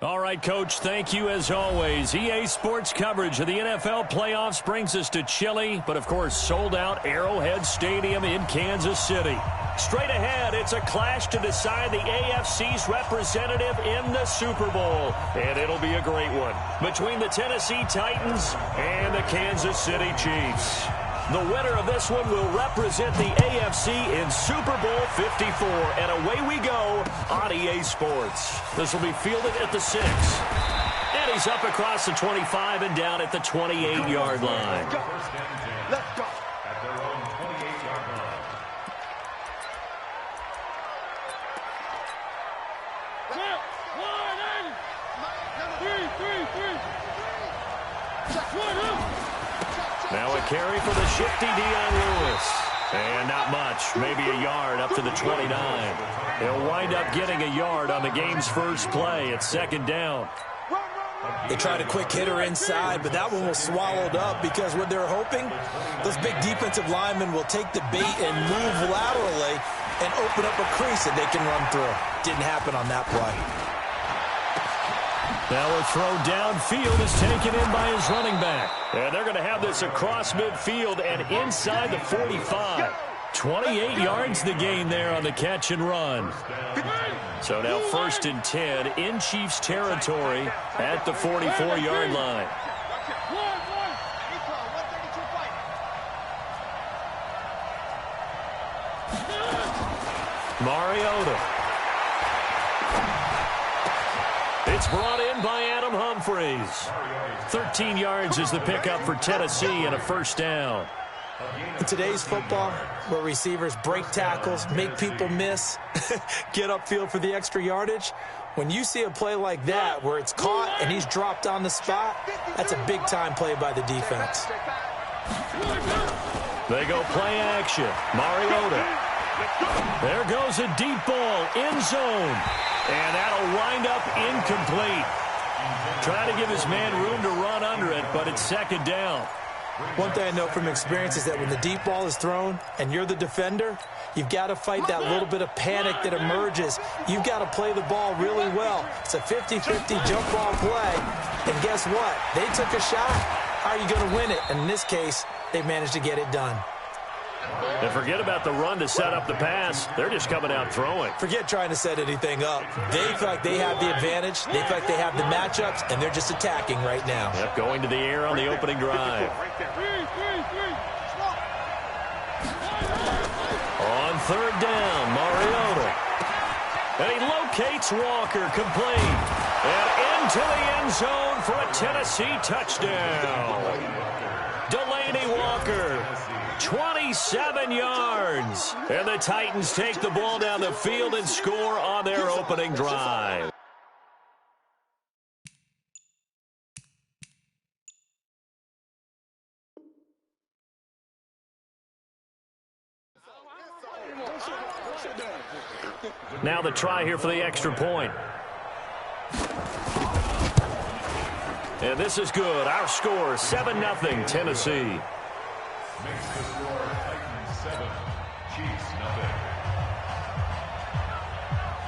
All right, Coach, thank you as always. EA Sports coverage of the NFL playoffs brings us to chilly, but of course sold-out Arrowhead Stadium in Kansas City. Straight ahead, it's a clash to decide the AFC's representative in the Super Bowl, and it'll be a great one between the Tennessee Titans and the Kansas City Chiefs. The winner of this one will represent the AFC in Super Bowl 54. And away we go on EA Sports. This will be fielded at the 6. And he's up across the 25 and down at the 28-yard line. Let's go. At their own 28-yard line. Now a carry for the shifty Dion Lewis. And not much, maybe a yard up to the 29. He'll wind up getting a yard on the game's first play. It's second down. They tried a quick hitter inside, but that one was swallowed up because what they're hoping, those big defensive linemen will take the bait and move laterally and open up a crease that they can run through. Didn't happen on that play. Now a throw downfield is taken in by his running back. And they're going to have this across midfield and inside the 45. 28 yards the gain there on the catch and run. So now 1st and 10 in Chiefs territory at the 44-yard line. Mariota. It's brought in by Adam Humphries. 13 yards is the pickup for Tennessee and a first down. In today's football, where receivers break tackles, make people miss, get upfield for the extra yardage, when you see a play like that where it's caught and he's dropped on the spot, that's a big-time play by the defense. They go play action. Mariota. There goes a deep ball, end zone. And that'll wind up incomplete. Trying to give his man room to run under it, but it's second down. One thing I know from experience is that when the deep ball is thrown and you're the defender, you've got to fight that little bit of panic that emerges. You've got to play the ball really well. It's a 50-50 jump ball play. And guess what? They took a shot. How are you going to win it? And in this case, they managed to get it done. And forget about the run to set up the pass. They're just coming out throwing. Forget trying to set anything up. They feel like they have the advantage. They feel like they have the matchups, and they're just attacking right now. Yep, going to the air on the opening drive. On third down, Mariota. And he locates Walker, complete. And into the end zone for a Tennessee touchdown. Delaney Walker. 27 yards. And the Titans take the ball down the field and score on their opening drive. Now the try here for the extra point. And this is good. Our score, 7-0 Tennessee. Makes the score Titans 7, Chiefs 0.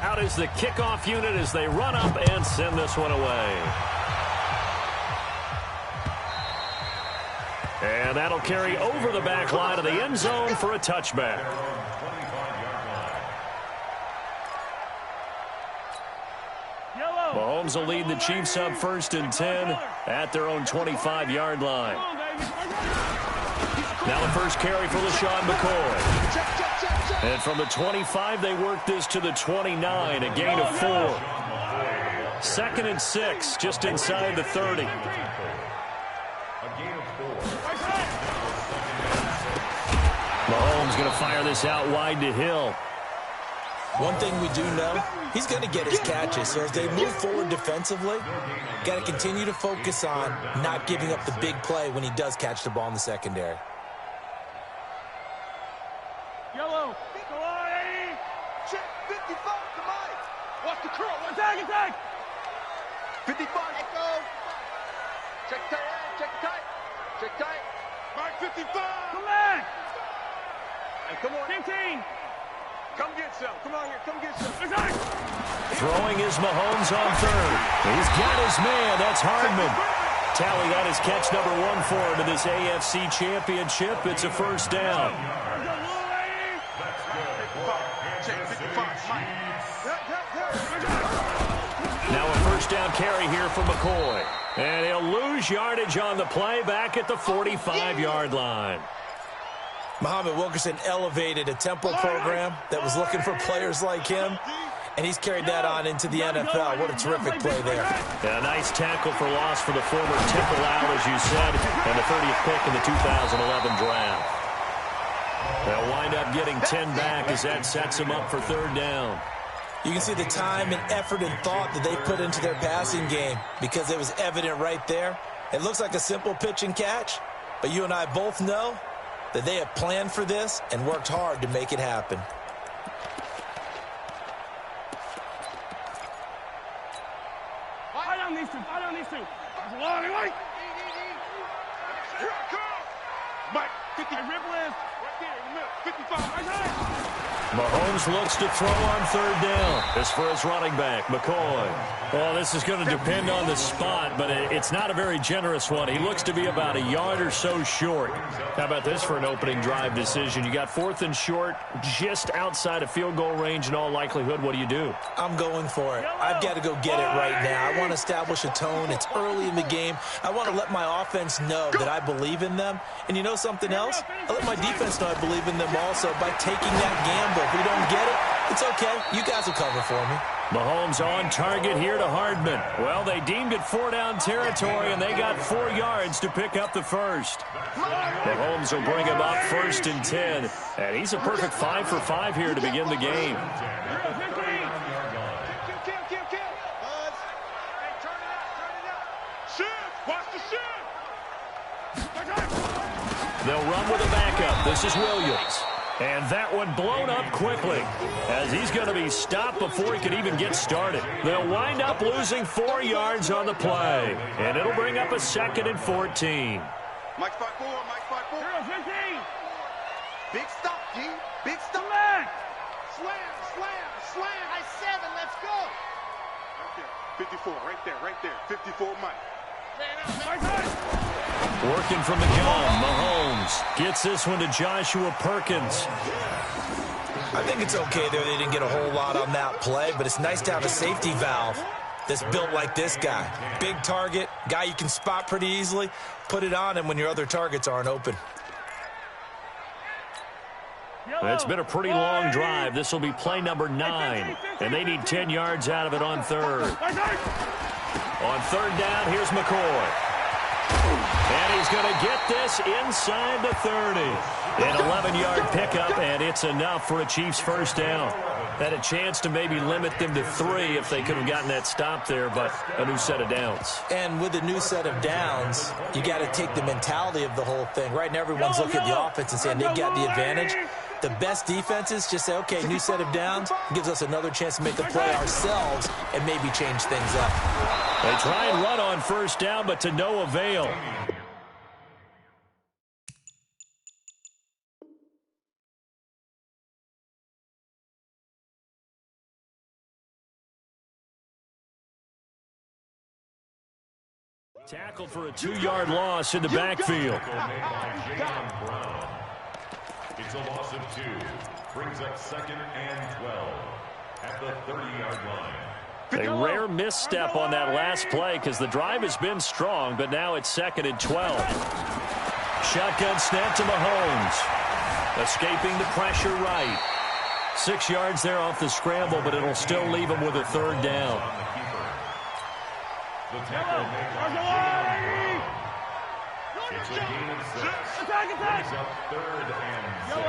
Out is the kickoff unit as they run up and send this one away. And that'll carry over the back line of the end zone for a touchback. Mahomes will lead the Chiefs up 1st and 10 at their own 25-yard line. Now the first carry for LaShawn McCoy. And from the 25, they work this to the 29, a gain of 4. 2nd and 6, just inside the 30. Mahomes going to fire this out wide to Hill. One thing we do know, he's going to get his catches. So as they move forward defensively, got to continue to focus on not giving up the big play when he does catch the ball in the secondary. Yellow. Go on, 80. Check 55 to Mike. Watch the curl. Attack. 55. Let go. Check tight. Mark 55. Come back. And come on. 15. Come get some. Come on here. Come get some. Throwing is Mahomes on third. He's got his man. That's Hardman. Tally, that is catch number 1 for him in this AFC Championship. It's a first down. Now a first down carry here for McCoy. And he'll lose yardage on the play back at the 45-yard line. Muhammad Wilkerson elevated a tempo program that was looking for players like him, and he's carried that on into the NFL. What a terrific play there. Yeah, a nice tackle for loss for the former Temple Owl, as you said, and the 30th pick in the 2011 draft. They'll wind up getting 10 back as that sets them up for third down. You can see the time and effort and thought that they put into their passing game because it was evident right there. It looks like a simple pitch and catch, but you and I both know that they have planned for this and worked hard to make it happen. I don't need to. I don't need to. Mike. Here I come. Mike, 50. Rip left. Right there in the middle. 55. Right. Mahomes looks to throw on third down. This for his running back, McCoy. Well, this is going to depend on the spot, but it's not a very generous one. He looks to be about a yard or so short. How about this for an opening drive decision? You got 4th and short, just outside of field goal range in all likelihood. What do? I'm going for it. I've got to go get it right now. I want to establish a tone. It's early in the game. I want to let my offense know that I believe in them. And you know something else? I let my defense know I believe in them also by taking that gamble. If we don't get it, it's okay. You guys will cover for me. Mahomes on target here to Hardman. Well, they deemed it 4-down territory, and they got 4 yards to pick up the first. Mahomes will bring him up 1st and 10. And he's a perfect 5 for 5 here to begin the game. They'll run with a backup. This is Williams. And that one blown up quickly as he's going to be stopped before he can even get started. They'll wind up losing 4 yards on the play. And it'll bring up a 2nd and 14. Mike 5-4, Mike 5-4. 15. Big stop, G. Big stop. Slam, slam, slam. High 7, let's go. Right there. 54, right there. 54, Mike. Working from the gun, Mahomes gets this one to Joshua Perkins. I think it's okay there. They didn't get a whole lot on that play, but it's nice to have a safety valve that's built like this guy. Big target, guy you can spot pretty easily. Put it on him when your other targets aren't open. It's been a pretty long drive. This will be play number 9, and they need 10 yards out of it on third. On third down, here's McCoy. And he's going to get this inside the 30. An 11-yard pickup, and it's enough for a Chiefs first down. Had a chance to maybe limit them to 3 if they could have gotten that stop there, but a new set of downs. And with a new set of downs, you got to take the mentality of the whole thing. Right now, everyone's looking at the offense and saying they got the advantage. The best defenses just say, okay, new set of downs, gives us another chance to make the play ourselves and maybe change things up. They try and run on first down, but to no avail. Tackled for a 2-yard loss in the backfield. It's a loss of 2. Brings up 2nd and 12 at the 30-yard line. A rare misstep on that last play because the drive has been strong, but now it's 2nd and 12. Shotgun snap to Mahomes. Escaping the pressure right. 6 yards there off the scramble, but it'll still leave him with a third down. The tackle made it's a gain of 6. Brings up 3rd and 6.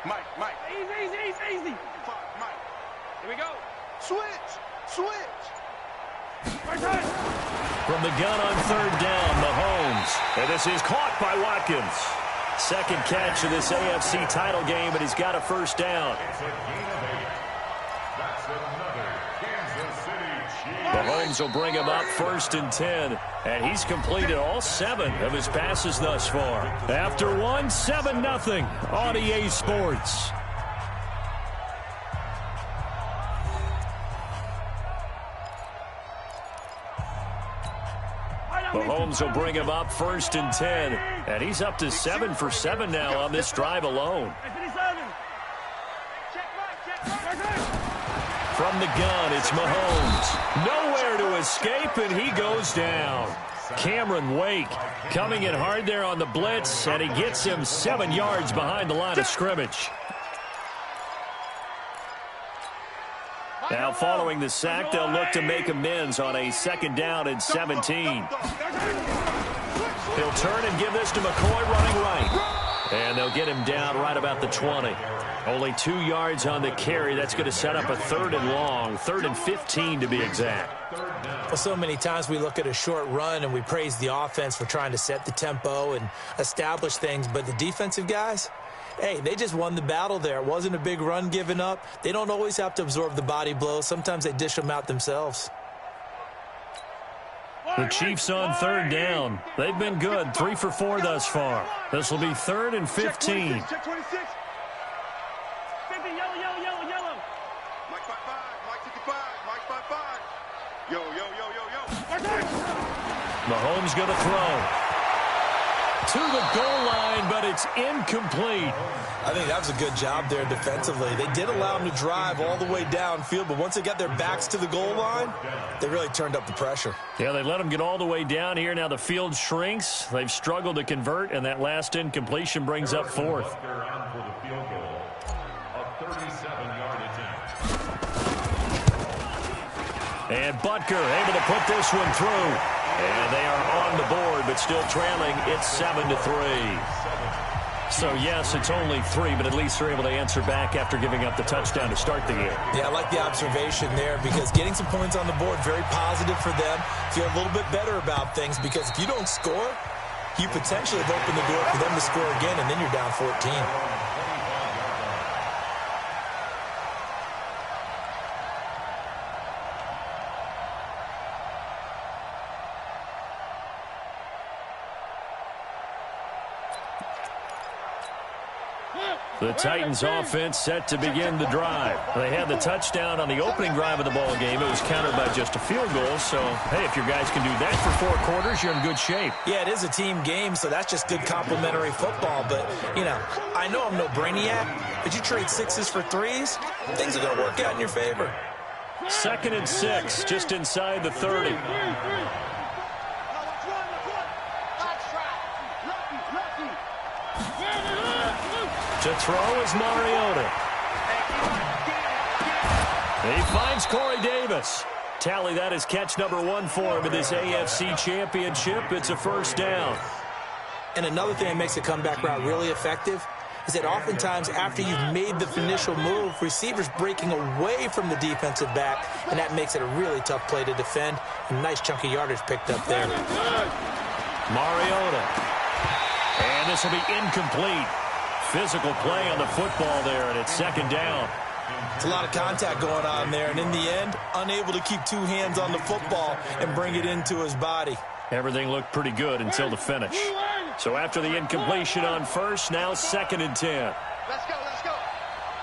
Mike. Easy. Mike. Here we go. Switch. From the gun on third down, Mahomes. And this is caught by Watkins. Second catch of this AFC title game, and he's got a first down. It's a gain of 8. That's another Kansas City Chiefs. Mahomes Mahomes will bring him up 1st and 10. And he's completed all 7 of his passes thus far. After one, 7-0 on EA Sports. Mahomes will bring him up 1st and 10. And he's up to 7 for 7 now on this drive alone. From the gun, it's Mahomes. Nowhere to escape, and he goes down. Cameron Wake coming in hard there on the blitz, and he gets him 7 yards behind the line of scrimmage. Now following the sack, they'll look to make amends on a 2nd down and 17. He'll turn and give this to McCoy running right. And they'll get him down right about the 20. Only 2 yards on the carry. That's going to set up a 3rd and long, 3rd and 15 to be exact. Well, so many times we look at a short run and we praise the offense for trying to set the tempo and establish things, but the defensive guys, hey, they just won the battle there. It wasn't a big run given up. They don't always have to absorb the body blows. Sometimes they dish them out themselves. The Chiefs on 3rd down. They've been good, 3 for 4 thus far. This will be 3rd and 15. Check 26. 50, yellow. Mike 55, Mike 55, Mike 55. Yo. Mahomes going to throw. To the goal line, but it's incomplete. I think that was a good job there defensively. They did allow them to drive all the way downfield, but once they got their backs to the goal line, they really turned up the pressure. Yeah, they let them get all the way down here. Now the field shrinks. They've struggled to convert, and that last incompletion brings up 4th. And Butker able to put this one through. And they are on the board, but still trailing. It's 7-3. So, yes, it's only 3, but at least they're able to answer back after giving up the touchdown to start the game. Yeah, I like the observation there because getting some points on the board, very positive for them. Feel a little bit better about things because if you don't score, you potentially have opened the door for them to score again, and then you're down 14. The Titans offense set to begin the drive. They had the touchdown on the opening drive of the ball game. It was countered by just a field goal. So, hey, if your guys can do that for 4 quarters, you're in good shape. Yeah, it is a team game, so that's just good complementary football. But, you know, I know I'm no brainiac, but you trade 6s for 3s, things are going to work out in your favor. 2nd and 6, just inside the 30. To throw is Mariota. He finds Corey Davis. Tally that as catch number 1 for him in this AFC Championship. It's a 1st down. And another thing that makes a comeback route really effective is that oftentimes after you've made the initial move, receivers breaking away from the defensive back, and that makes it a really tough play to defend. A nice chunk of yardage picked up there. Mariota. And this will be incomplete. Physical play on the football there, and it's 2nd down. It's a lot of contact going on there, and in the end, unable to keep 2 hands on the football and bring it into his body. Everything looked pretty good until the finish. So after the incompletion on 1st, now 2nd and 10. Let's go.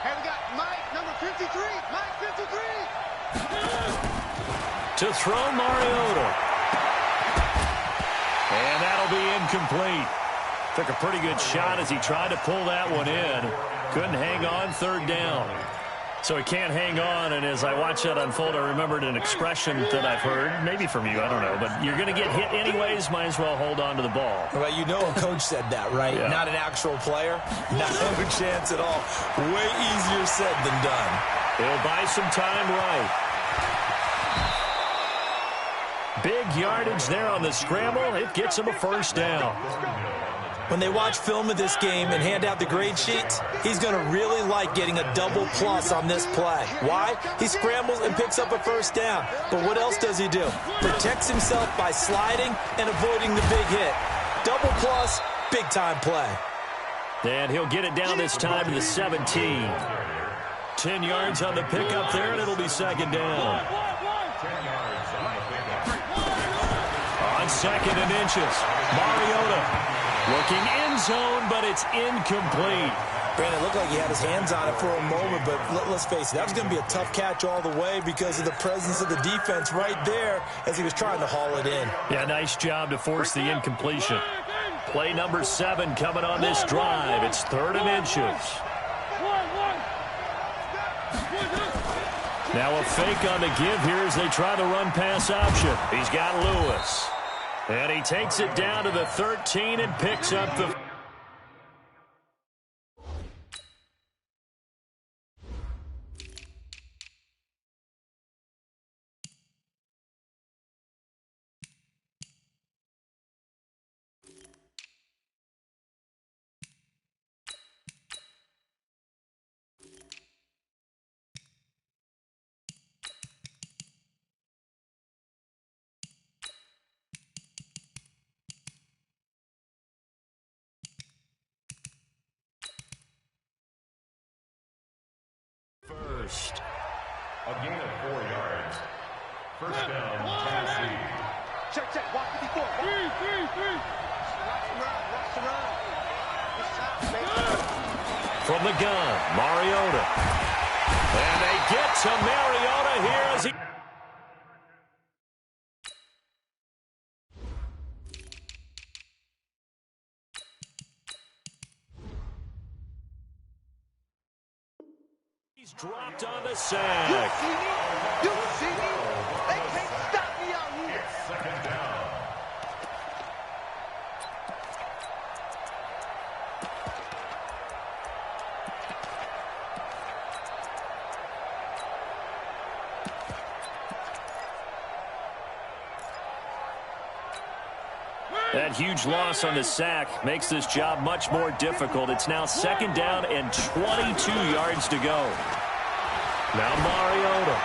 Hey, we got Mike, number 53. Mike 53. To throw Mariota. And that'll be incomplete. Took a pretty good shot as he tried to pull that one in. Couldn't hang on, 3rd down. So he can't hang on, and as I watched that unfold, I remembered an expression that I've heard, maybe from you, I don't know, but you're going to get hit anyways, might as well hold on to the ball. Well, you know a coach said that, right? Yeah. Not an actual player. No chance at all. Way easier said than done. He'll buy some time right. Big yardage there on the scramble. It gets him a 1st down. When they watch film of this game and hand out the grade sheets, he's going to really like getting a double plus on this play. Why? He scrambles and picks up a 1st down. But what else does he do? Protects himself by sliding and avoiding the big hit. Double plus, big-time play. And he'll get it down this time to the 17. 10 yards on the pickup there, and it'll be 2nd down. 2nd and inches. Mariota looking end zone, but it's incomplete. Brandon, it looked like he had his hands on it for a moment, but let's face it, that was going to be a tough catch all the way because of the presence of the defense right there as he was trying to haul it in. Yeah, nice job to force the incompletion. Play number 7 coming on this drive. It's 3rd and inches. Now a fake on the give here as they try the run-pass option. He's got Lewis. And he takes it down to the 13 and picks up the... First. A gain of 4 yards. First down, Tennessee. Check. Walk 54. Three. Watch the run. From the gun, Mariota. And they get to Mariota here as he... He's dropped on the sack. You see me? They can't stop me out here. It's 2nd down. That huge loss on the sack makes this job much more difficult. It's now 2nd down and 22 yards to go. Now Mariota.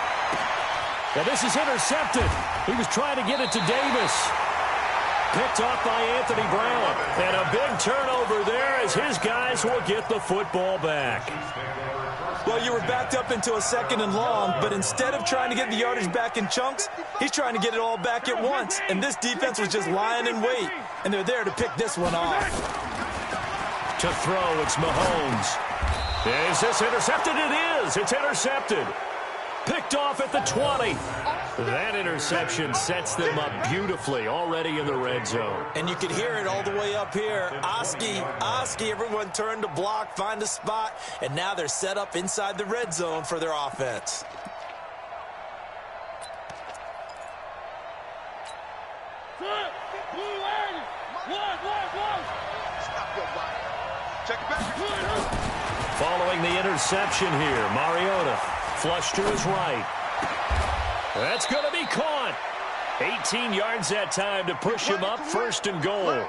Now this is intercepted. He was trying to get it to Davis. Picked off by Anthony Brown. And a big turnover there as his guys will get the football back. Well, you were backed up into a 2nd and long, but instead of trying to get the yardage back in chunks, he's trying to get it all back at once. And this defense was just lying in wait, and they're there to pick this one off. To throw, it's Mahomes. Is this intercepted? It is. It's intercepted. Picked off at the 20. That interception sets them up beautifully already in the red zone. And you could hear it all the way up here. Oski, everyone turned to block, find a spot, and now they're set up inside the red zone for their offense. Check it back. Following the interception here, Mariota flush to his right. That's going to be caught. 18 yards that time to push him up, 1st and goal.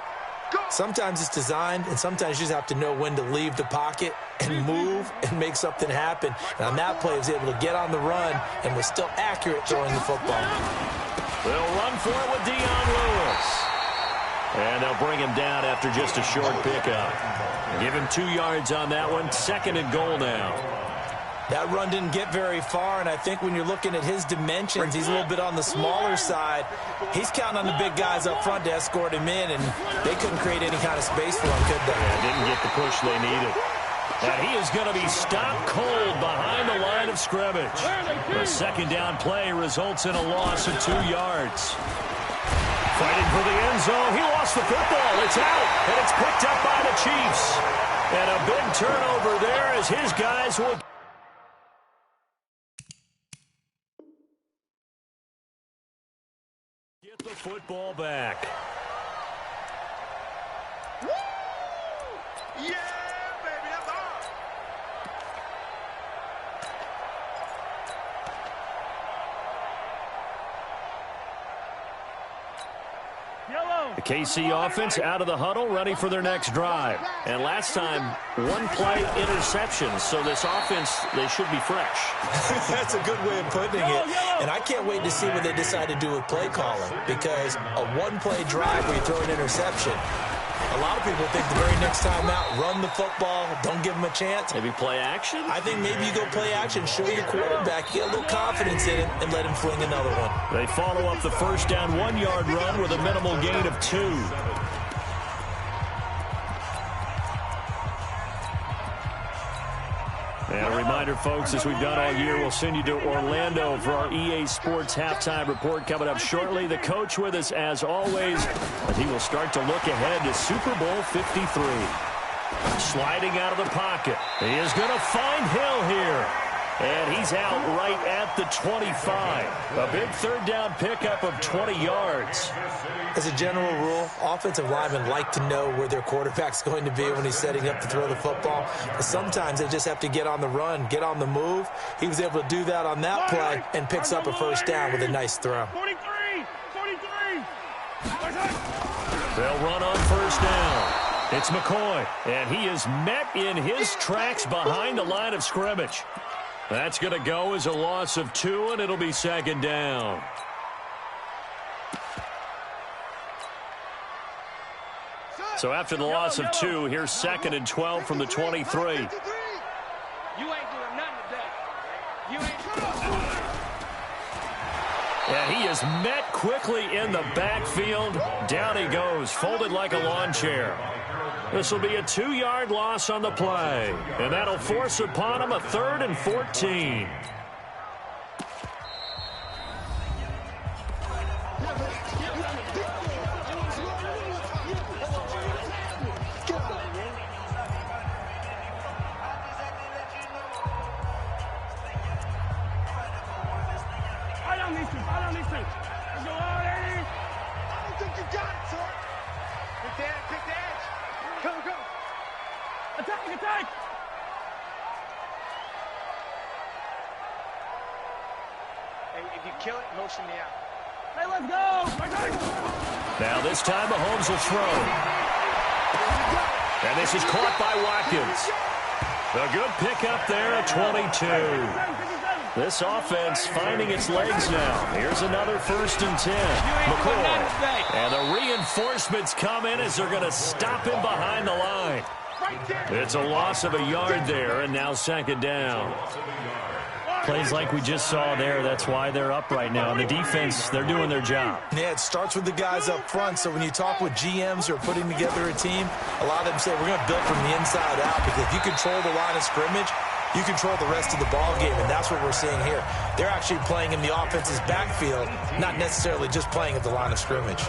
Sometimes it's designed, and sometimes you just have to know when to leave the pocket and move and make something happen. And on that play, he was able to get on the run and was still accurate throwing the football. They'll run for it with Dion Lewis. And they'll bring him down after just a short pickup. Give him 2 yards on that one, 2nd and goal now. That run didn't get very far, and I think when you're looking at his dimensions, he's a little bit on the smaller side. He's counting on the big guys up front to escort him in, and they couldn't create any kind of space for him, could they? Yeah, didn't get the push they needed. And he is going to be stopped cold behind the line of scrimmage. The 2nd down play results in a loss of 2 yards. Fighting for the end zone. He lost the football. It's out, and it's picked up by the Chiefs. And a big turnover there as his guys will... get the football back. Woo! Yeah, baby, that's all. The KC offense out of the huddle, ready for their next drive. And last time, 1 play interception, so this offense, they should be fresh. That's a good way of putting it. And I can't wait to see what they decide to do with play calling, because a 1-play drive where you throw an interception, A lot of people think the very next time out, run the football, don't give them a chance. Maybe play action? I think maybe you go play action, show your quarterback, get a little confidence in it, and let him fling another one. They follow up the first down 1-yard run with a minimal gain of 2. And a reminder, folks, as we've done all year, we'll send you to Orlando for our EA Sports halftime report coming up shortly. The coach with us, as always, as he will start to look ahead to Super Bowl 53. Sliding out of the pocket. He is going to find Hill here. And he's out right at the 25. A big third down pickup of 20 yards. As a general rule, offensive linemen like to know where their quarterback's going to be when he's setting up to throw the football. But sometimes they just have to get on the run, get on the move. He was able to do that on that play and picks up a first down with a nice throw. 43. They'll run on first down. It's McCoy, and he is met in his tracks behind the line of scrimmage. That's going to go as a loss of 2, and it'll be second down. So after the loss of 2, here's 2nd and 12 from the 23. You ain't doing nothing today. You ain't And he is met quickly in the backfield. Down he goes, folded like a lawn chair. This will be a 2-yard loss on the play, and that'll force upon him a 3rd and 14. I don't need to. Let's go on, Eddie. I don't think you got it, sir. Pick the edge. Go. Attack. Hey, if you kill it, motion me out. Hey, let's go. Now this time Mahomes will throw. And this is caught by Watkins. A good pickup there at 22. This offense finding its legs now. Here's another 1st and 10. McCoy. And the reinforcements come in as they're going to stop him behind the line. It's a loss of a yard there, and now 2nd down. Plays like we just saw there. That's why they're up right now. And the defense, they're doing their job. Yeah, it starts with the guys up front. So when you talk with GMs who are putting together a team, a lot of them say we're going to build from the inside out, because if you control the line of scrimmage, you control the rest of the ball game, and that's what we're seeing here. They're actually playing in the offense's backfield, not necessarily just playing at the line of scrimmage.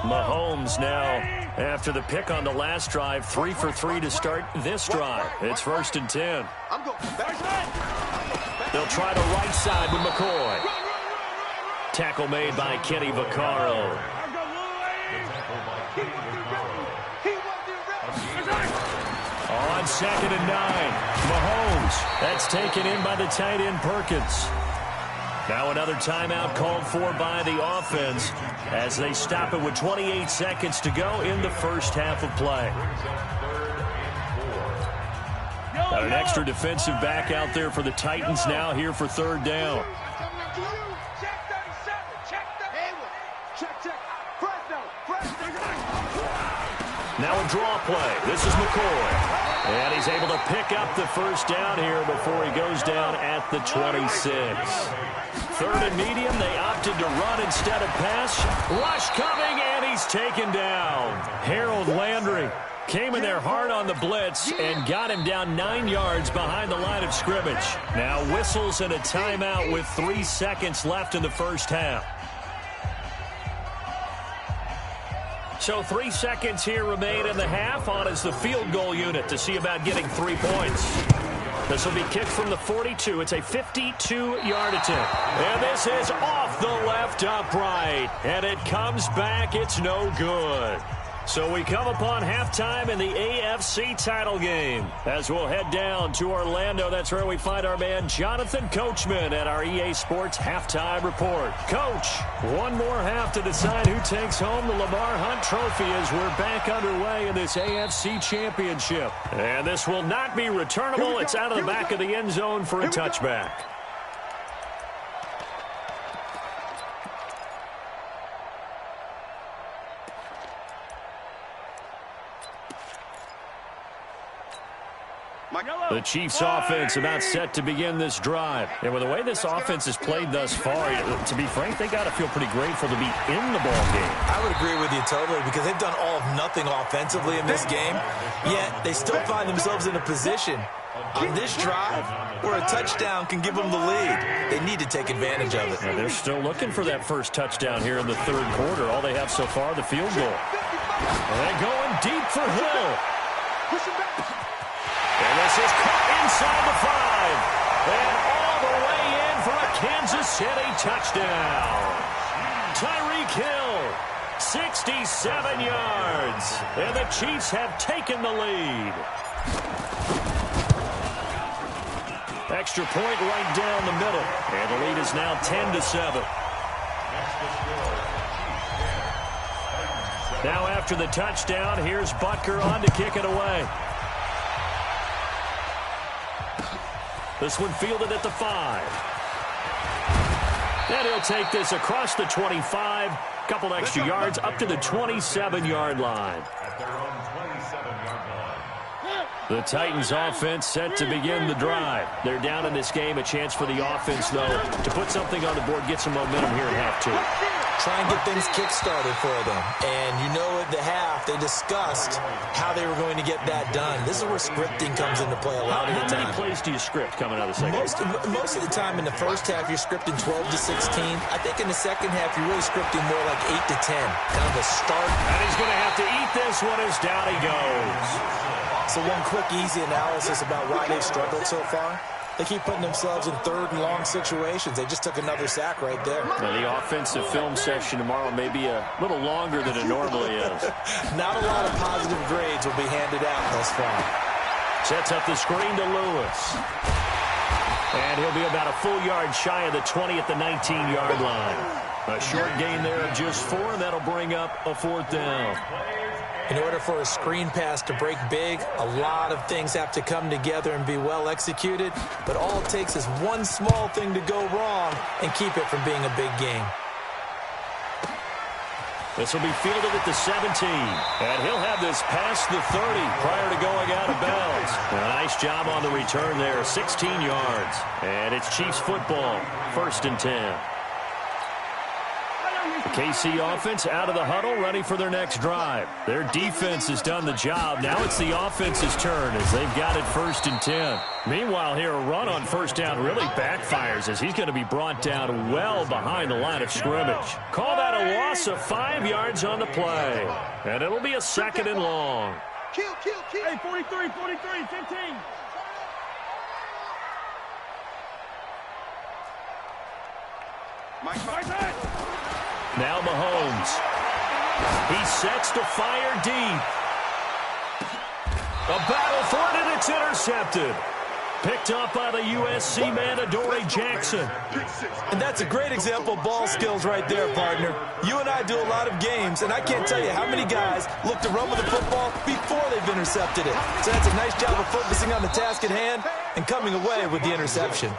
Mahomes now, after the pick on the last drive, 3 for 3 to start this drive. It's 1st and 10. They'll try the right side with McCoy. Tackle made by Kenny Vaccaro. On 2nd and 9, Mahomes. That's taken in by the tight end Perkins. Now another timeout called for by the offense as they stop it with 28 seconds to go in the first half of play. Got an extra defensive back out there for the Titans now here for 3rd down. Now a draw play. This is McCoy. And he's able to pick up the first down here before he goes down at the 26. 3rd and medium. They opted to run instead of pass. Rush coming, and he's taken down. Harold Landry came in there hard on the blitz and got him down 9 yards behind the line of scrimmage. Now whistles and a timeout with 3 seconds left in the first half. So 3 seconds here remain in the half. On is the field goal unit to see about getting 3 points. This will be kicked from the 42. It's a 52-yard attempt. And this is off the left upright. And it comes back. It's no good. So we come upon halftime in the AFC title game. As we'll head down to Orlando, that's where we find our man Jonathan Coachman at our EA Sports Halftime Report. Coach, one more half to decide who takes home the Lamar Hunt Trophy as we're back underway in this AFC Championship. And this will not be returnable. It's out of the back of the end zone for a touchback. The Chiefs offense about set to begin this drive. And with the way this offense has played thus far, to be frank, they got to feel pretty grateful to be in the ball game. I would agree with you totally because they've done all of nothing offensively in this game, yet they still find themselves in a position on this drive where a touchdown can give them the lead. They need to take advantage of it. And they're still looking for that first touchdown here in the third quarter. All they have so far, the field goal. And they're going deep for Hill. And this is caught inside the 5. And all the way in for a Kansas City touchdown. Tyreek Hill, 67 yards. And the Chiefs have taken the lead. Extra point right down the middle. And the lead is now 10-7. Now after the touchdown, here's Butker on to kick it away. This one fielded at the 5. And he'll take this across the 25. Couple extra yards up to the 27-yard line. At their own 27-yard line. The Titans offense set to begin the drive. They're down in this game. A chance for the offense, though, to put something on the board, get some momentum here at half 2. Try and get things kick-started for them. And you know at the half, they discussed how they were going to get that done. This is where scripting comes into play a lot of the time. How many plays do you script coming out of the second half? Most of the time in the first half, you're scripting 12 to 16. I think in the second half, you're really scripting more like 8 to 10. Kind of a start. And he's going to have to eat this one as down he goes. So one quick, easy analysis about why they've struggled so far. They keep putting themselves in third and long situations. They just took another sack right there. Now, the offensive film session tomorrow may be a little longer than it normally is. Not a lot of positive grades will be handed out thus far. Sets up the screen to Lewis. And he'll be about a full yard shy of the 20 at the 19-yard line. A short gain there of just 4, and that'll bring up a 4th down. In order for a screen pass to break big, a lot of things have to come together and be well executed. But all it takes is one small thing to go wrong and keep it from being a big game. This will be fielded at the 17. And he'll have this past the 30 prior to going out of bounds. A nice job on the return there, 16 yards. And it's Chiefs football, 1st and 10. The KC offense out of the huddle, ready for their next drive. Their defense has done the job. Now it's the offense's turn as they've got it 1st and 10. Meanwhile, here, a run on 1st down really backfires as he's going to be brought down well behind the line of scrimmage. Call that a loss of 5 yards on the play. And it'll be a 2nd and long. Kill. Hey, 43, 15. Mike. Now Mahomes. He sets to fire deep. A battle for it, and it's intercepted. Picked up by the USC man, Adoree Jackson. And that's a great example of ball skills right there, partner. You and I do a lot of games, and I can't tell you how many guys look to run with the football before they've intercepted it. So that's a nice job of focusing on the task at hand and coming away with the interception.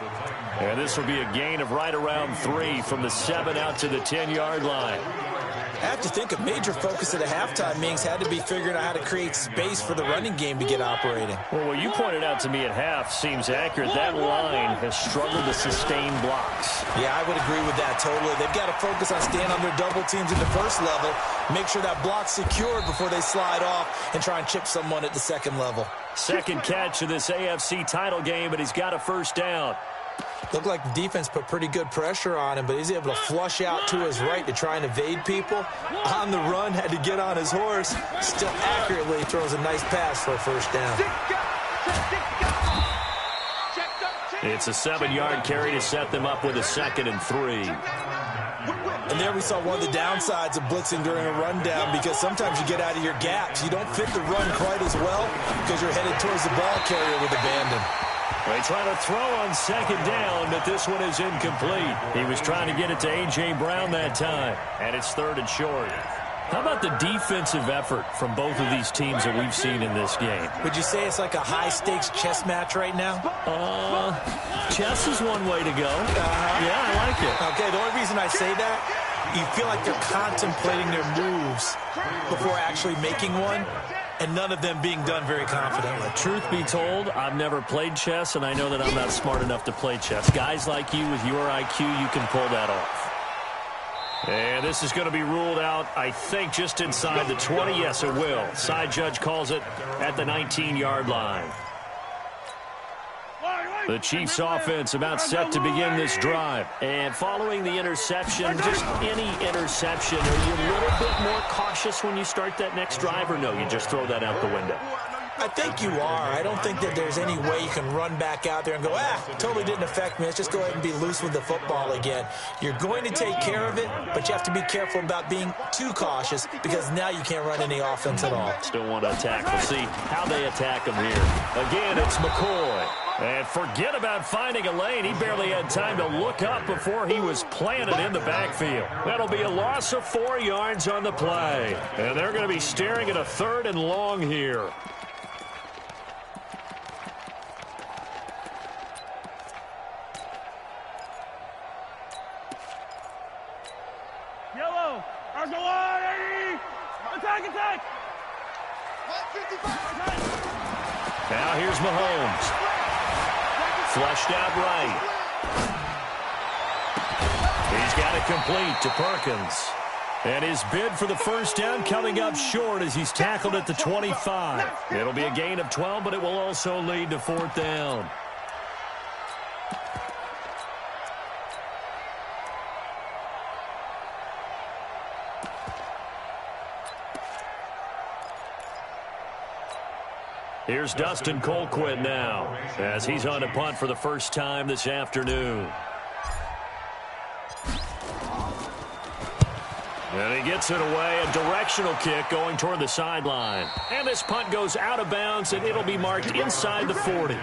And this will be a gain of right around 3 from the 7 out to the 10-yard line. I have to think a major focus at a halftime meetings had to be figuring out how to create space for the running game to get operating. Well, what you pointed out to me at half seems accurate. That line has struggled to sustain blocks. Yeah, I would agree with that totally. They've got to focus on staying on their double teams at the first level, make sure that block's secured before they slide off and try and chip someone at the second level. Second catch of this AFC title game, but he's got a 1st down. Looked like the defense put pretty good pressure on him, but he's able to flush out to his right to try and evade people. On the run, had to get on his horse. Still accurately throws a nice pass for a 1st down. It's a 7-yard carry to set them up with a 2nd and 3. And there we saw one of the downsides of blitzing during a rundown, because sometimes you get out of your gaps. You don't fit the run quite as well because you're headed towards the ball carrier with abandon. They try to throw on second down, but this one is incomplete. He was trying to get it to A.J. Brown that time, and it's 3rd and short. How about the defensive effort from both of these teams that we've seen in this game? Would you say it's like a high-stakes chess match right now? Chess is one way to go. Yeah, I like it. Okay, the only reason I say that, you feel like they're contemplating their moves before actually making one, and none of them being done very confidently. Truth be told, I've never played chess, and I know that I'm not smart enough to play chess. Guys like you with your IQ, you can pull that off. And this is going to be ruled out, I think, just inside the 20. Yes, it will. Side judge calls it at the 19-yard line. The Chiefs offense about set to begin this drive. And following the interception, just any interception, are you a little bit more cautious when you start that next drive, or no, you just throw that out the window? I think you are. I don't think that there's any way you can run back out there and go, totally didn't affect me. Let's just go ahead and be loose with the football again. You're going to take care of it, but you have to be careful about being too cautious, because now you can't run any offense at all. Still want to attack. We'll see how they attack him here. Again, it's McCoy. And forget about finding a lane. He barely had time to look up before he was planted in the backfield. That'll be a loss of 4 yards on the play. And they're going to be staring at a 3rd and long here. Yellow. Arsenal, attack. Now here's Mahomes. Flushed out right. He's got it complete to Perkins. And his bid for the first down coming up short as he's tackled at the 25. It'll be a gain of 12, but it will also lead to 4th down. Here's Dustin Colquitt now, as he's on a punt for the first time this afternoon. And he gets it away, a directional kick going toward the sideline. And this punt goes out of bounds, and it'll be marked inside the 40.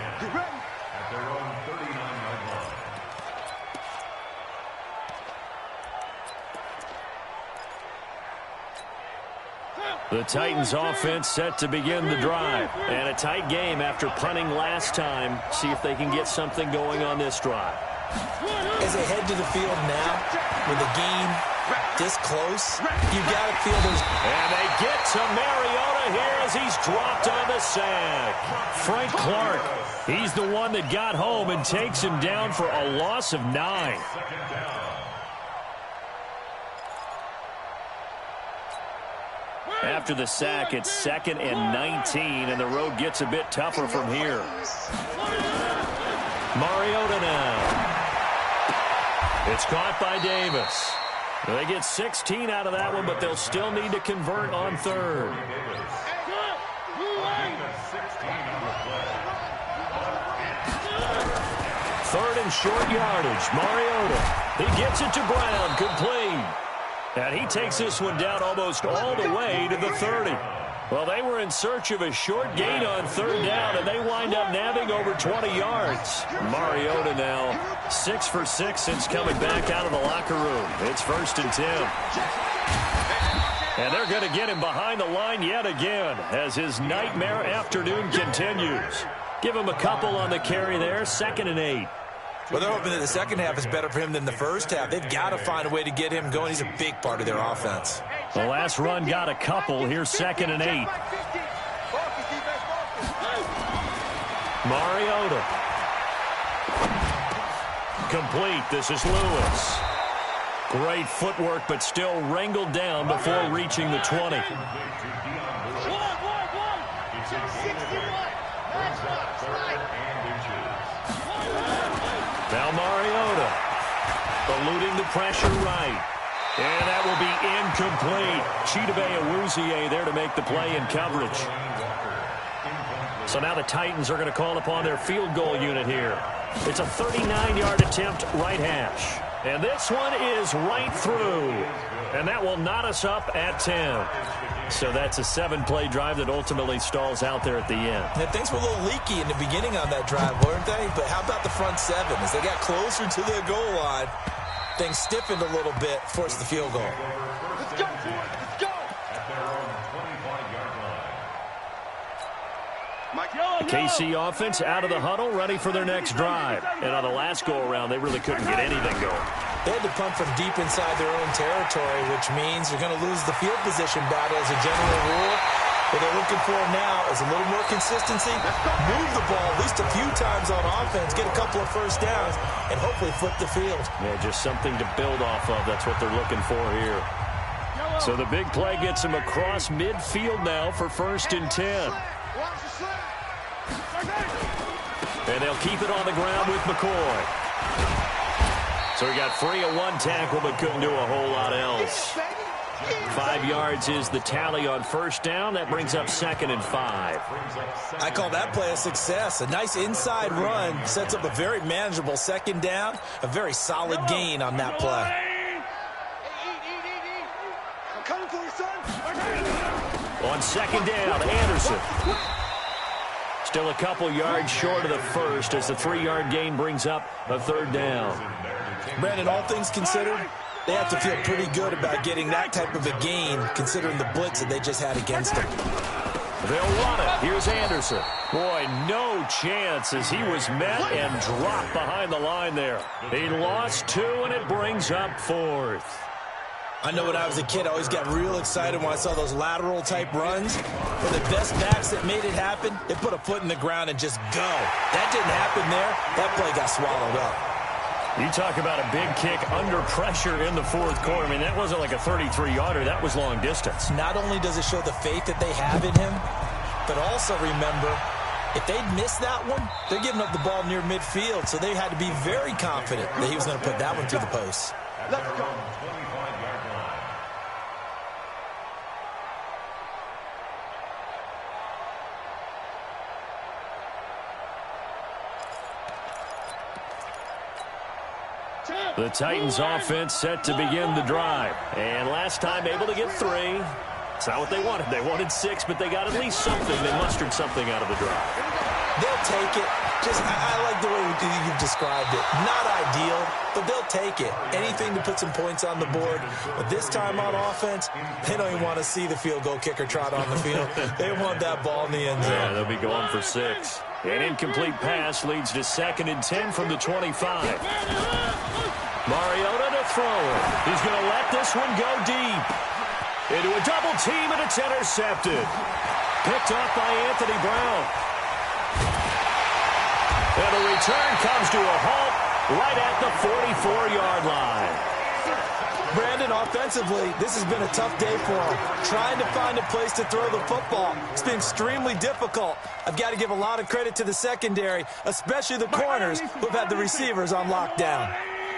The Titans offense set to begin the drive. And a tight game after punting last time. See if they can get something going on this drive. As they head to the field now, with the game this close, you've got to feel there's... And they get to Mariota here as he's dropped on the sack. Frank Clark, he's the one that got home and takes him down for a loss of 9. After the sack, it's 2nd and 19, and the road gets a bit tougher from here. Mariota now. It's caught by Davis. They get 16 out of that one, but they'll still need to convert on 3rd. Third and short yardage. Mariota. He gets it to Brown. Complete. And he takes this one down almost all the way to the 30. Well, they were in search of a short gain on 3rd down, and they wind up nabbing over 20 yards. Mariota now 6 for 6 since coming back out of the locker room. It's 1st and 10. And they're going to get him behind the line yet again as his nightmare afternoon continues. Give him a couple on the carry there, 2nd and 8. Well, they're hoping that the second half is better for him than the first half. They've got to find a way to get him going. He's a big part of their offense. The last run got a couple. Here's 2nd and 8. Mariota. Complete. This is Lewis. Great footwork, but still wrangled down before reaching the 20. Now Mariota eluding the pressure right. And that will be incomplete. Chidobe Awuzie there to make the play in coverage. So now the Titans are going to call upon their field goal unit here. It's a 39-yard attempt, right hash. And this one is right through. And that will knot us up at 10. So that's a 7-play drive that ultimately stalls out there at the end. And things were a little leaky in the beginning on that drive, weren't they? But how about the front 7? As they got closer to their goal line, things stiffened a little bit, forced the field goal. Let's go, boys. Let's go. At their own 25-yard line. The KC offense out of the huddle, ready for their next drive. And on the last go-around, they really couldn't get anything going. They had to punt from deep inside their own territory, which means you're going to lose the field position battle as a general rule. What they're looking for now is a little more consistency, move the ball at least a few times on offense, get a couple of first downs, and hopefully flip the field. Yeah, just something to build off of. That's what they're looking for here. So the big play gets them across midfield now for 1st and 10. And they'll keep it on the ground with McCoy. So he got free of 1 tackle, but couldn't do a whole lot else. 5 yards is the tally on 1st down. That brings up 2nd and 5. I call that play a success. A nice inside run sets up a very manageable 2nd down. A very solid gain on that play. I'm coming for you, son. On 2nd down, Anderson. Still a couple yards short of the first as the 3-yard gain brings up a 3rd down. Brandon, all things considered, they have to feel pretty good about getting that type of a gain, considering the blitz that they just had against them. They'll run it. Here's Anderson. Boy, no chance as he was met and dropped behind the line there. He lost 2, and it brings up 4th. I know when I was a kid, I always got real excited when I saw those lateral-type runs. For the best backs that made it happen, they put a foot in the ground and just go. That didn't happen there. That play got swallowed up. You talk about a big kick under pressure in the 4th quarter. I mean, that wasn't like a 33-yarder. That was long distance. Not only does it show the faith that they have in him, but also remember, if they'd missed that one, they're giving up the ball near midfield, so they had to be very confident that he was going to put that one through the post. Let's go. The Titans offense set to begin the drive. And last time able to get 3. It's not what they wanted. They wanted 6, but they got at least something. They mustered something out of the drive. They'll take it. I like the way you've described it. Not ideal, but they'll take it. Anything to put some points on the board. But this time on offense, they don't even want to see the field goal kicker trot on the field. They want that ball in the end zone. Yeah, they'll be going for 6. An incomplete pass leads to 2nd and 10 from the 25. Mariota to throw it. He's going to let this one go deep. Into a double team, and it's intercepted. Picked up by Anthony Brown. And the return comes to a halt right at the 44-yard line. Brandon, offensively, this has been a tough day for him. Trying to find a place to throw the football. It's been extremely difficult. I've got to give a lot of credit to the secondary, especially the corners who've had the receivers on lockdown.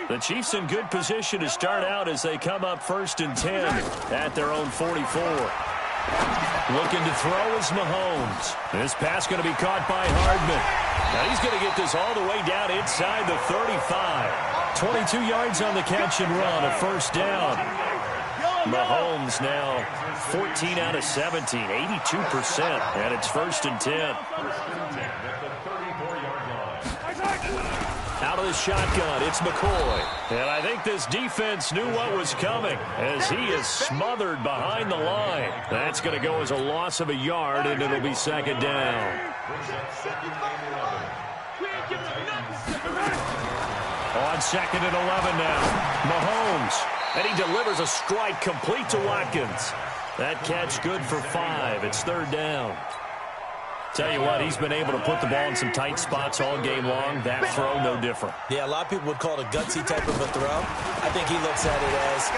The Chiefs in good position to start out as they come up 1st and 10 at their own 44. Looking to throw is Mahomes. This pass going to be caught by Hardman. Now he's going to get this all the way down inside the 35. 22 yards on the catch and run, a 1st down. Mahomes now 14 out of 17, 82%, and it's 1st and 10. Out of the shotgun, it's McCoy. And I think this defense knew what was coming as he is smothered behind the line. That's going to go as a loss of a yard, and it'll be 2nd down. On 2nd and 11 now, Mahomes. And he delivers a strike complete to Watkins. That catch good for 5. It's 3rd down. Tell you what, he's been able to put the ball in some tight spots all game long. That throw, no different. Yeah, a lot of people would call it a gutsy type of a throw. I think he looks at it as,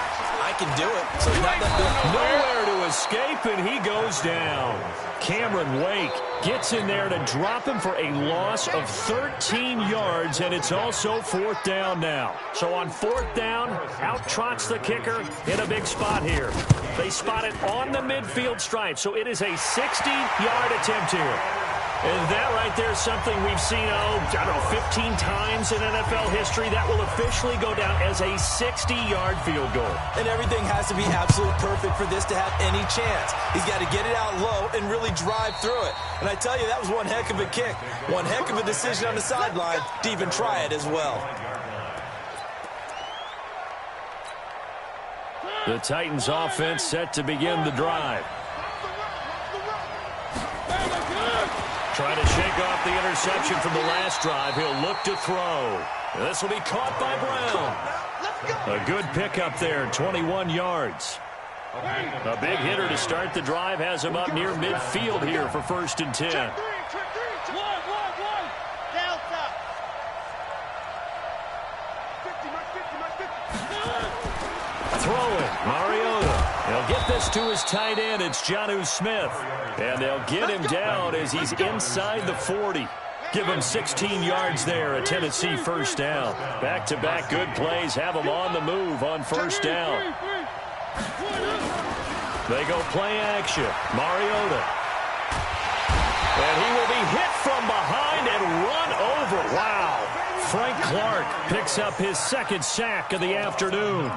I can do it. So not that big. Nowhere to escape, and he goes down. Cameron Wake gets in there to drop him for a loss of 13 yards, and it's also 4th down now. So on 4th down, out trots the kicker in a big spot here. They spot it on the midfield stripe, so it is a 60-yard attempt here. And that right there is something we've seen, I don't know, 15 times in NFL history. That will officially go down as a 60-yard field goal. And everything has to be absolutely perfect for this to have any chance. He's got to get it out low and really drive through it. And I tell you, that was one heck of a kick. One heck of a decision on the sideline to even try it as well. The Titans offense set to begin the drive. Trying to shake off the interception from the last drive. He'll look to throw. This will be caught by Brown. A good pickup there, 21 yards. A big hitter to start the drive has him up near midfield here for 1st and 10. Throwing, Mariota. They'll get this to his tight end. It's Jonnu Smith. And they'll get him down as he's inside the 40. Give him 16 yards there, a Tennessee first down. Back-to-back good plays have him on the move on 1st down. They go play action. Mariota. And he will be hit from behind and run over. Wow. Frank Clark picks up his 2nd sack of the afternoon.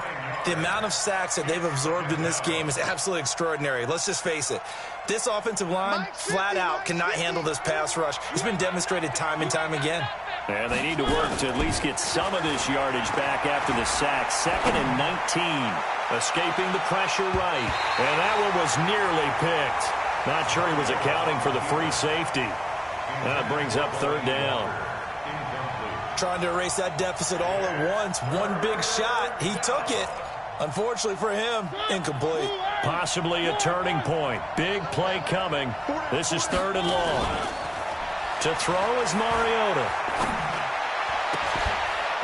The amount of sacks that they've absorbed in this game is absolutely extraordinary. Let's just face it. This offensive line, flat out, cannot handle this pass rush. It's been demonstrated time and time again. And they need to work to at least get some of this yardage back after the sack. 2nd and 19. Escaping the pressure right. And that one was nearly picked. Not sure he was accounting for the free safety. That brings up 3rd down. Trying to erase that deficit all at once. One big shot. He took it. Unfortunately for him, incomplete. Possibly a turning point. Big play coming. This is 3rd and long. To throw is Mariota.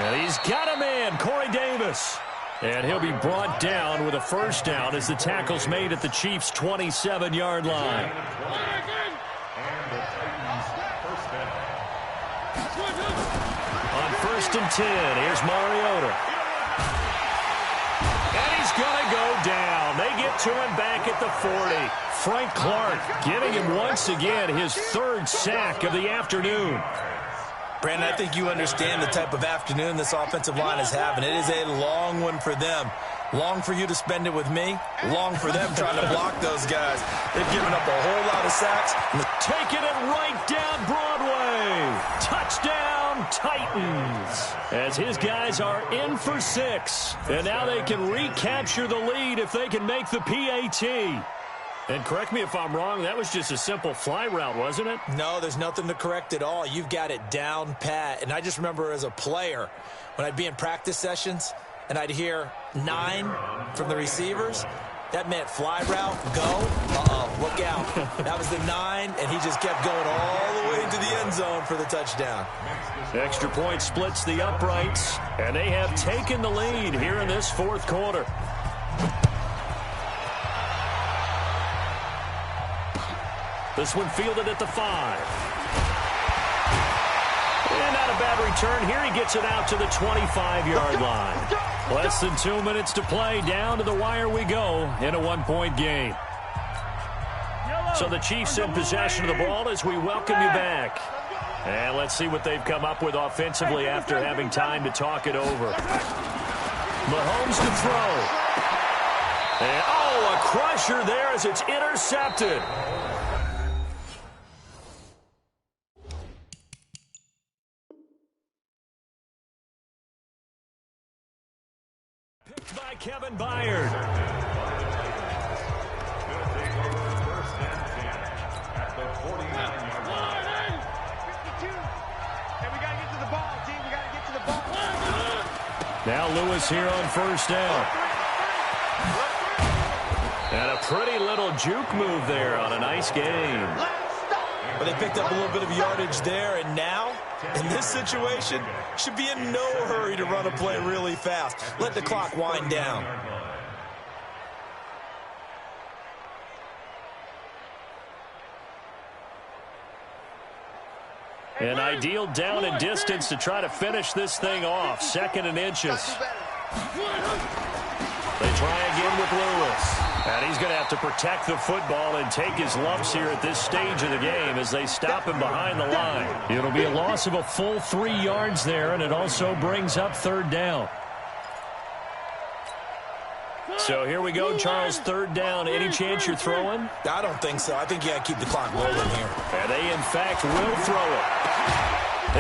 And he's got a man, Corey Davis. And he'll be brought down with a 1st down as the tackle's made at the Chiefs' 27-yard line. On 1st and 10, here's Mariota. And he's going to go down. They get to him back at the 40. Frank Clark giving him once again his 3rd sack of the afternoon. Brandon, I think you understand the type of afternoon this offensive line is having. It is a long one for them. Long for you to spend it with me. Long for them trying to block those guys. They've given up a whole lot of sacks. Taking it right down Broadway. Touchdown, Titans. As his guys are in for 6. And now they can recapture the lead if they can make the PAT. And correct me if I'm wrong, that was just a simple fly route, wasn't it? No, there's nothing to correct at all. You've got it down pat. And I just remember as a player, when I'd be in practice sessions and I'd hear 9 from the receivers, that meant fly route, go, look out. That was the 9, and he just kept going all the way into the end zone for the touchdown. Extra point splits the uprights, and they have taken the lead here in this 4th quarter. This one fielded at the 5. And not a bad return here. He gets it out to the 25-yard line. Less than 2 minutes to play. Down to the wire we go in a 1-point game. So the Chiefs in possession of the ball as we welcome you back. And let's see what they've come up with offensively after having time to talk it over. Mahomes to throw. And, a crusher there as it's intercepted. Picked by Kevin Byard. First and 10 at the 49-yard line. 52. Hey, we got to get to the ball, team. We got to get to the ball. Now Lewis here on 1st down. And a pretty little juke move there on a nice game. But they picked up a little bit of yardage there, and now, in this situation, should be in no hurry to run a play really fast. Let the clock wind down. An ideal down and distance to try to finish this thing off. 2nd and inches. They try again with Lewis. And he's going to have to protect the football and take his lumps here at this stage of the game as they stop him behind the line. It'll be a loss of a full 3 yards there, and it also brings up third down. So here we go, Charles, third down. Any chance you're throwing? I don't think so. I think you got to keep the clock rolling here. And they, in fact, will throw it.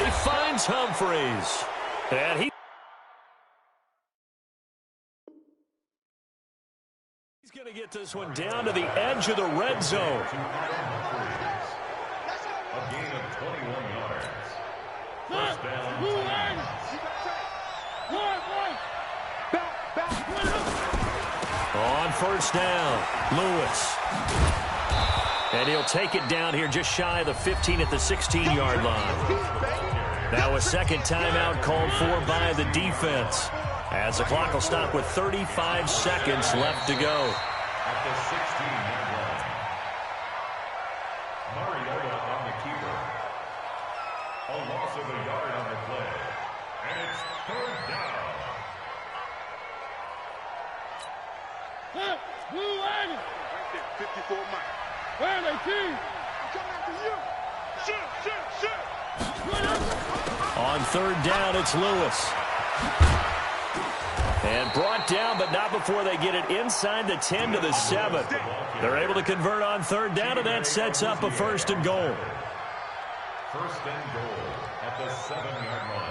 He finds Humphreys. And he's going to get this one down to the edge of the red zone. A gain of 21 yards. First down. On first down, Lewis. And he'll take it down here just shy of the 15 at the 16-yard line. Now a second timeout called for by the defense, as the clock will stop with 35 seconds left to go. At the 16-yard line. Mariota on the keeper. A loss of a yard on the play. And it's third down. Blue wagon. 54 miles. Where are they, team? Coming after you. Shoot. On third down, it's Lewis. And brought down, but not before they get it inside the 10 to the 7. They're able to convert on third down, and that sets up a first and goal. First and goal at the 7-yard line.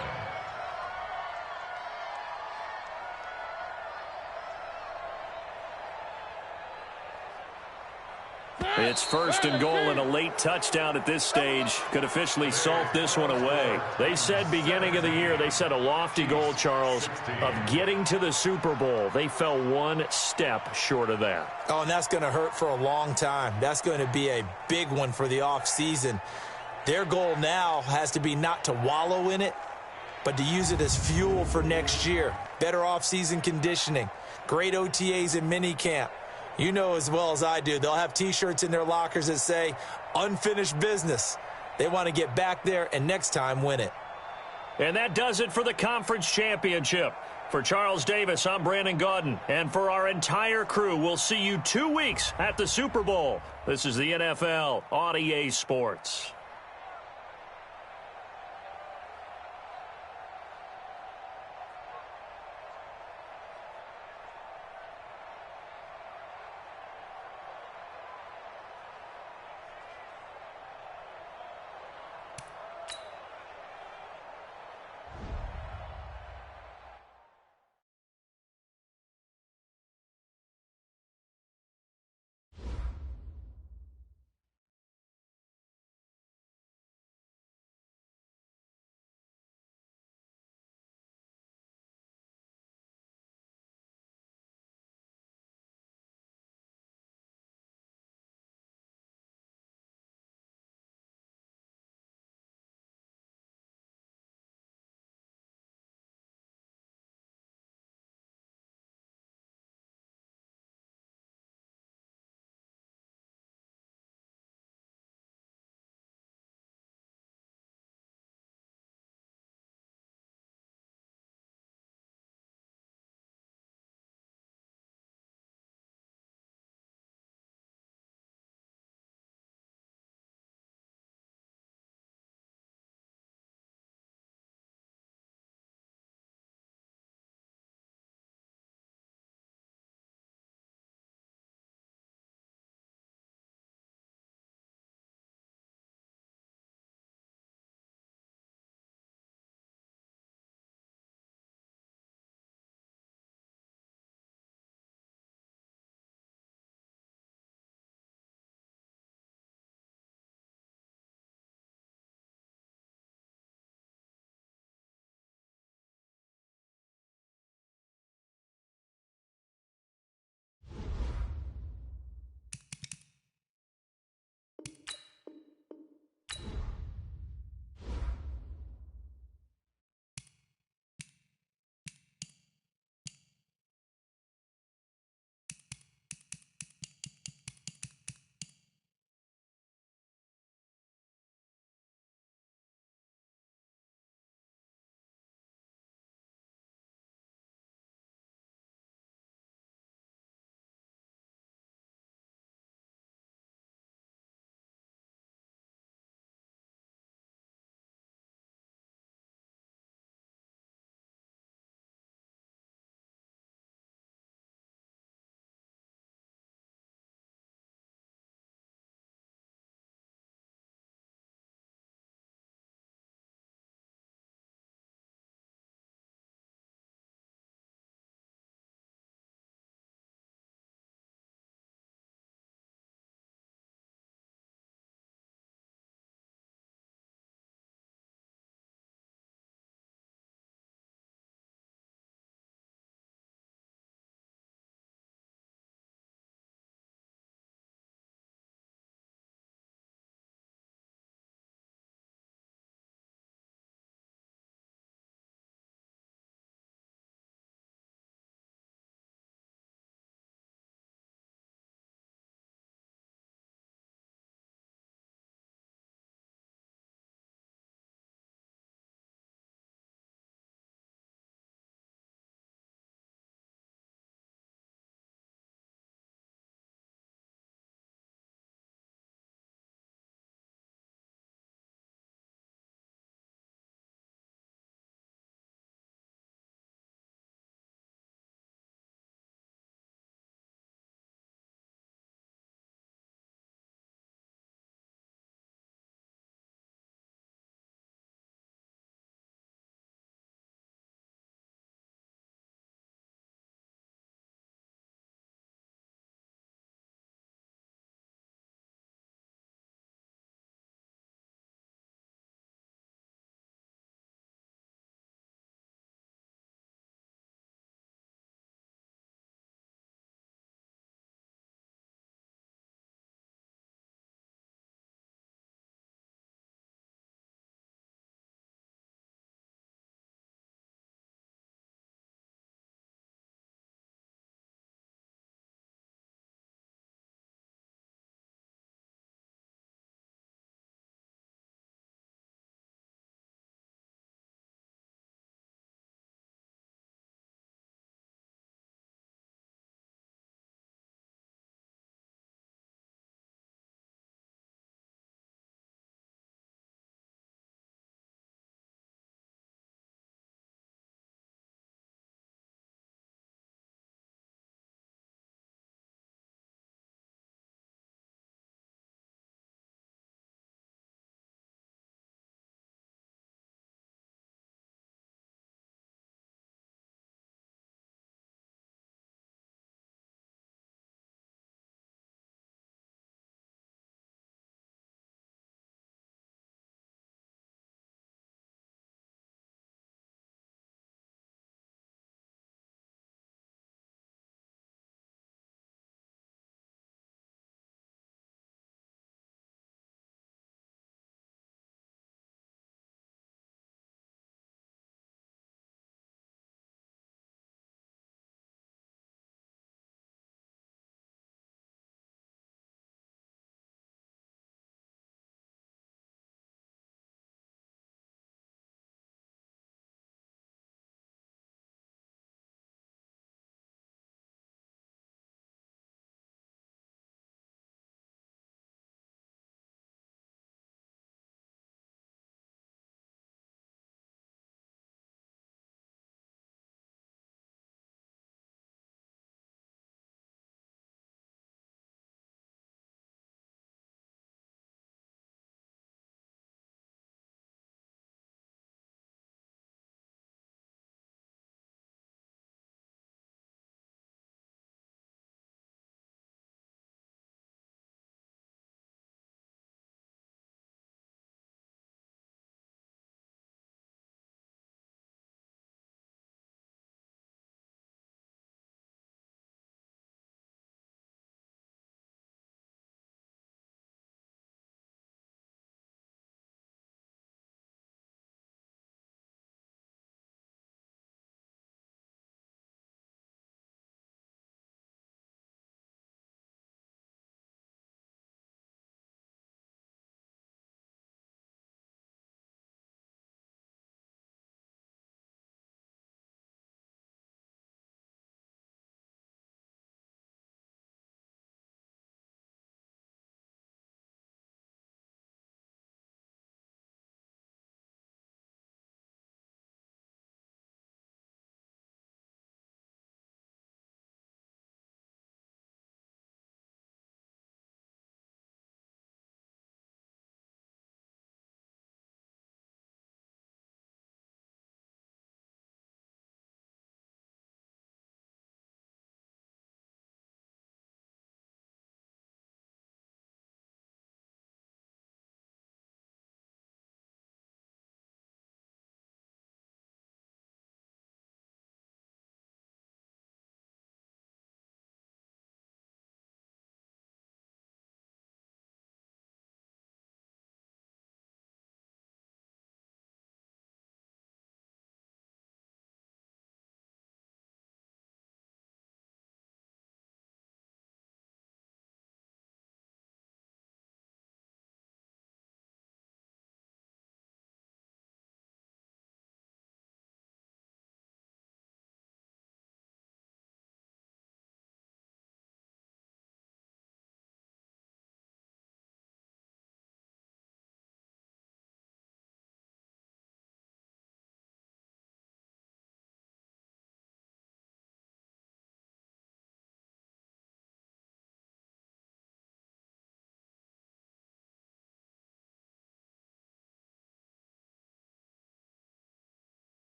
It's first and goal, and a late touchdown at this stage could officially salt this one away. They said beginning of the year, they set a lofty goal, Charles, of getting to the Super Bowl. They fell one step short of that. Oh, and that's going to hurt for a long time. That's going to be a big one for the offseason. Their goal now has to be not to wallow in it, but to use it as fuel for next year. Better offseason conditioning, great OTAs and minicamp. You know as well as I do, they'll have T-shirts in their lockers that say, unfinished business. They want to get back there and next time win it. And that does it for the conference championship. For Charles Davis, I'm Brandon Gaudin. And for our entire crew, we'll see you 2 weeks at the Super Bowl. This is the NFL on EA Sports.